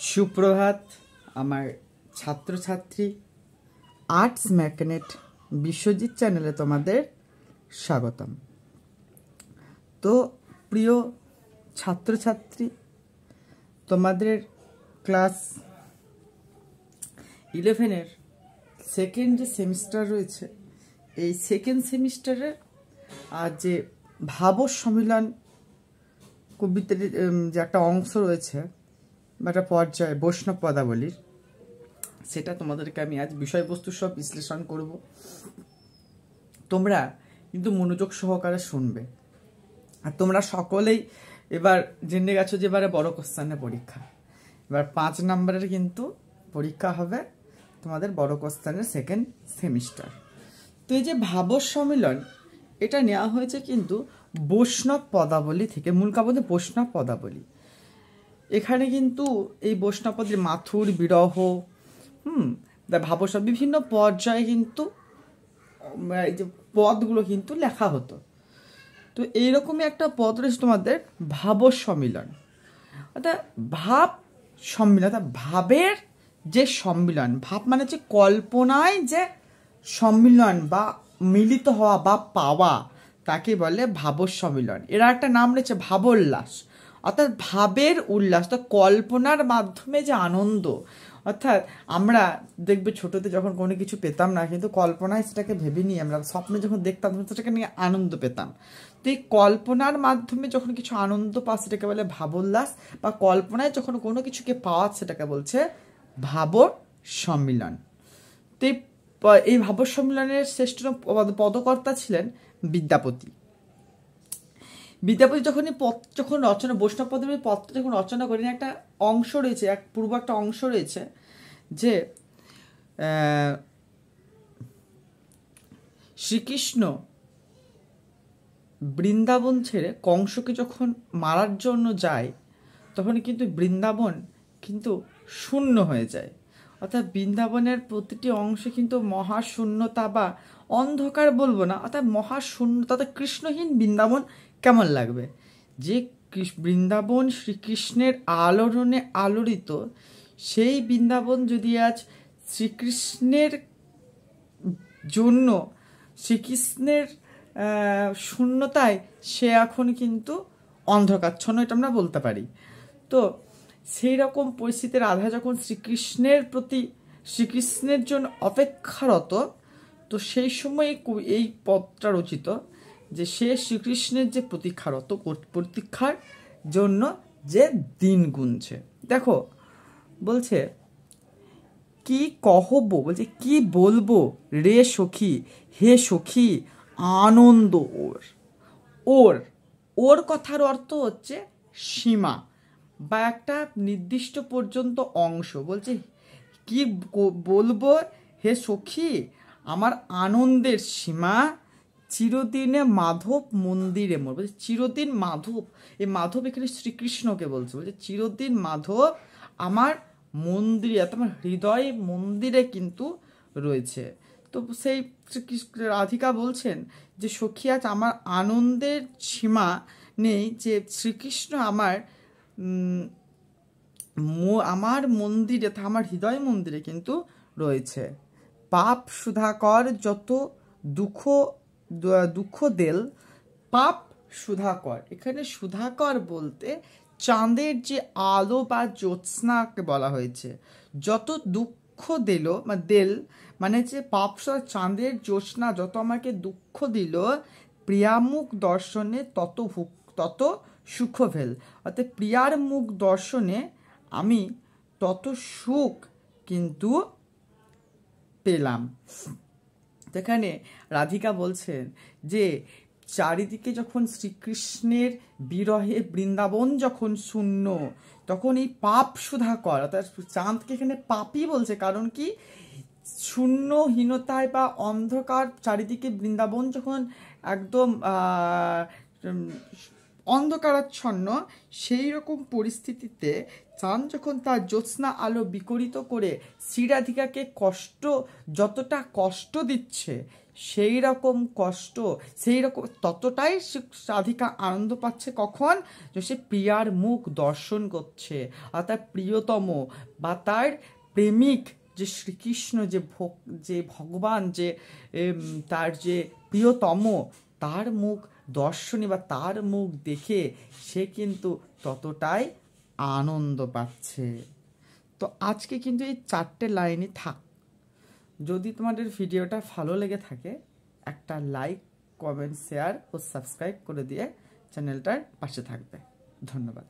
সুপ্রভাত আমার ছাত্রছাত্রী আর্টস ম্যাগনেট বিশ্বজিৎ চ্যানেলে তোমাদের স্বাগতম। তো প্রিয় ছাত্রছাত্রী, তোমাদের ক্লাস 11-এর সেকেন্ড যে সেমিস্টার রয়েছে, এই সেকেন্ড সেমিস্টারের যে ভাব সম্মিলন কবিতার যে একটা অংশ রয়েছে বা একটা পর্যায়ে বৈষ্ণব পদাবলীর, সেটা তোমাদেরকে আমি আজ বিষয়বস্তু সব বিশ্লেষণ করব। তোমরা কিন্তু মনোযোগ সহকারে শুনবে। আর তোমরা সকলেই এবার জেনে গেছো যে এবারে বড় কোশ্চেনের পরীক্ষা, এবার 5 নম্বরের কিন্তু পরীক্ষা হবে তোমাদের বড় কোশ্চেনের সেকেন্ড সেমিস্টার। তো এই যে ভাব সম্মিলন, এটা নেওয়া হয়েছে কিন্তু বৈষ্ণব পদাবলী থেকে, মূল কাব্য বৈষ্ণব পদাবলী। এখানে কিন্তু এই বৈষ্ণব পদের মাথুর, বিরহ, ভাবসব বিভিন্ন পর্যায়ে কিন্তু এই যে পদগুলো কিন্তু লেখা হতো। তো এইরকমই একটা পদ রয়েছে তোমাদের ভাব সম্মিলন, অর্থাৎ ভাব সম্মিলন, অর্থাৎ ভাবের যে সম্মিলন। ভাব মানে হচ্ছে কল্পনায় যে সম্মিলন বা মিলিত হওয়া বা পাওয়া, তাকে বলে ভাব সম্মিলন। এরা একটা নাম রয়েছে ভাবোল্লাস, অর্থাৎ ভাবের উল্লাস, তো কল্পনার মাধ্যমে যে আনন্দ। অর্থাৎ আমরা দেখবে ছোটতে যখন কোনো কিছু পেতাম না, কিন্তু কল্পনায় সেটাকে ভেবে নিয়ে আমরা স্বপ্নে যখন দেখতাম তখন সেটাকে নিয়ে আনন্দ পেতাম। তো এই কল্পনার মাধ্যমে যখন কিছু আনন্দ পাওয়া সেটাকে বলে ভাবোল্লাস, বা কল্পনায় যখন কোনো কিছুকে পাওয়া সেটাকে বলছে ভাব সম্মিলন। তো এই ভাব সম্মিলনের শ্রেষ্ঠ পদকর্তা ছিলেন বিদ্যাপতি। বিদ্যাপতি যখন রচনা বৈষ্ণব পদাবলীর পদটা যখন রচনা করেন, একটা অংশ রয়েছে, পূর্ব একটা অংশ রয়েছে যে শ্রীকৃষ্ণ বৃন্দাবন ছেড়ে কংসকে যখন মারার জন্য যায়, তখন কিন্তু বৃন্দাবন কিন্তু শূন্য হয়ে যায়। অর্থাৎ বৃন্দাবনের প্রতিটি অংশে কিন্তু মহাশূন্যতা, বা অন্ধকার বলবো না, অর্থাৎ মহাশূন্যতা, অর্থাৎ কৃষ্ণহীন বৃন্দাবন কেমন লাগবে। যে বৃন্দাবন শ্রীকৃষ্ণের আলোড়নে আলোড়িত, সেই বৃন্দাবন যদি আজ শ্রীকৃষ্ণের জন্য, শ্রীকৃষ্ণের শূন্যতায় সে এখন কিন্তু অন্ধকারচ্ছন্ন, এটা আমরা বলতে পারি। তো সেই রকম পরিস্থিতির আধারে যখন শ্রীকৃষ্ণের জন্য অপেক্ষারত, তো সেই সময় এই পদটা রচিত যে সে শ্রীকৃষ্ণের যে প্রতীক্ষার জন্য যে দিন গুনছে। দেখো বলছে কি কহবো, বলছে কি বলবো রে সখী, হে সখী আনন্দ ওর কথার অর্থ হচ্ছে সীমা বা একটা নির্দিষ্ট পর্যন্ত অংশ। বলছে কি বলবো হে সখী, আমার আনন্দের সীমা চিরদিনে মাধব মন্দিরে মোর। বলছে চিরদিন মাধব, এই মাধব এখানে শ্রীকৃষ্ণকে বলছে। বলছে চিরদিন মাধব আমার মন্দিরে, আমার হৃদয় মন্দিরে কিন্তু রয়েছে। তো সেই রাধিকা বলছেন যে সখী, আজ আমার আনন্দের সীমা নেই, যে শ্রীকৃষ্ণ আমার মন্দিরে, আমার হৃদয় মন্দিরে কিন্তু রয়েছে। পাপ সুধাকর যত দুঃখ দেল, পাপ সুধাকর, এখানে সুধাকর বলতে চাঁদের যে আলো বা জ্যোৎস্নাকে বলা হয়েছে। যত দুঃখ দিল বা দেল মানে যে পাপ, চাঁদের জ্যোৎস্না যত আমাকে দুঃখ দিল, প্রিয়ামুখ দর্শনে তত সুখ ভেল, অর্থাৎ প্রিয়ার মুখ দর্শনে আমি তত সুখ কিন্তু পেলাম। এখানে রাধিকা বলছেন যে চারিদিকে যখন শ্রীকৃষ্ণের বিরহে বৃন্দাবন যখন শূন্য, তখন এই পাপ সুধাকর, অর্থাৎ চাঁদকে এখানে পাপই বলছে। কারণ কি, শূন্যহীনতায় বা অন্ধকার চারিদিকে বৃন্দাবন যখন একদম অন্ধকারাচ্ছন্ন, সেই রকম পরিস্থিতিতে চাঁদ যখন তার জ্যোৎস্না আলো বিকরিত করে শ্রীরাধিকাকে যতটা কষ্ট দিচ্ছে, সেই রকম কষ্ট, সেই রকম ততটাই রাধিকা আনন্দ পাচ্ছে কখন, যে সে প্রিয়ার মুখ দর্শন করছে, আর তার প্রিয়তম বা তার প্রেমিক যে শ্রীকৃষ্ণ, যে ভগবান, যে তার যে প্রিয়তম, তার মুখ দর্শনী বা তার মুখ দেখে সে কিন্তু ততটাই আনন্দ পাচ্ছে। তো আজকে কিন্তু এই 4টে লাইনই থাক। যদি তোমাদের ভিডিওটা ভালো লেগে থাকে, একটা লাইক, কমেন্ট, শেয়ার ও সাবস্ক্রাইব করে দিয়ে চ্যানেলটার পাশে থাকবে। ধন্যবাদ।